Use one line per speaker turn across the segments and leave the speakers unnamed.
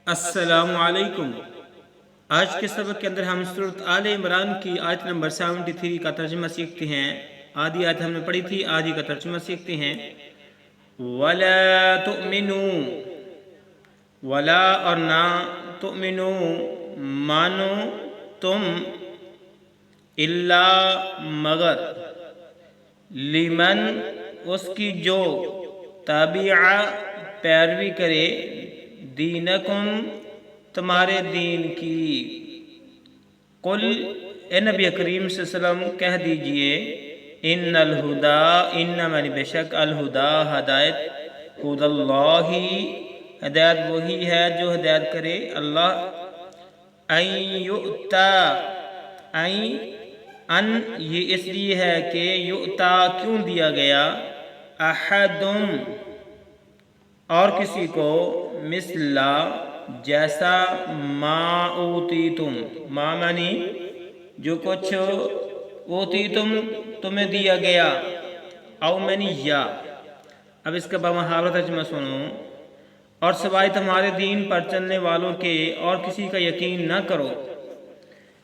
السلام علیکم۔ آج کے سبق کے اندر ہم سورۃ آل عمران کی آیت نمبر 73 کا ترجمہ سیکھتے ہیں۔ آدھی آیت ہم نے پڑھی تھی، آدھی کا ترجمہ سیکھتے ہیں۔ وَلَا تُؤْمِنُوا، وَلَا اور نہ، تُؤْمِنُوا مانو تم، إِلَّا مگر، لمن اس کی جو تابع پیروی کرے، دینکم تمہارے دین کی۔ قل اے نبی کریم صلی اللہ علیہ وسلم کہہ دیجئے، ان الہدا، ان یعنی بے شک، الہدا ہدایت، ہدی اللہ ہدایت وہی ہے جو ہدایت کرے اللہ، این یؤتا، ان یہ اس لیے ہے کہ یؤتا کیوں دیا گیا، احدم اور کسی کو، مثلا جیسا، ما اوتیتم، ما معنی جو کچھ، اوتیتم تمہیں دیا گیا، او معنی یا۔ اب اس کا بمحاورہ ترجمہ سنو۔ اور سوائے تمہارے دین پر چلنے والوں کے اور کسی کا یقین نہ کرو۔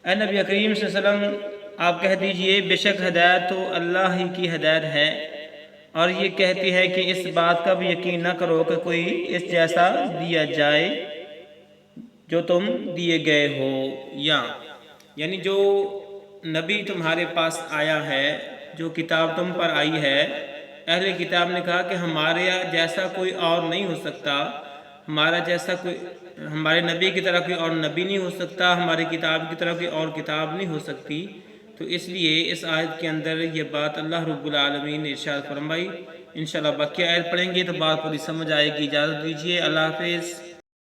اے نبی کریم صلی اللہ علیہ وسلم آپ کہہ دیجئے، بے شک ہدایت تو اللہ ہی کی ہدایت ہے، اور یہ کہتی ہے کہ اس بات کا بھی یقین نہ کرو کہ کوئی اس جیسا دیا جائے جو تم دیے گئے ہو، یعنی جو نبی تمہارے پاس آیا ہے، جو کتاب تم پر آئی ہے، اہل کتاب نے کہا کہ ہمارے جیسا کوئی اور نہیں ہو سکتا، ہمارا جیسا کوئی، ہمارے نبی کی طرح کوئی اور نبی نہیں ہو سکتا، ہماری کتاب کی طرح کوئی اور کتاب نہیں ہو سکتی۔ تو اس لیے اس آیت کے اندر یہ بات اللہ رب العالمین نے ارشاد فرمائی۔ انشاءاللہ باقی آیت پڑھیں گے تو بات پوری سمجھ آئے گی۔ اجازت دیجیے، اللہ حافظ۔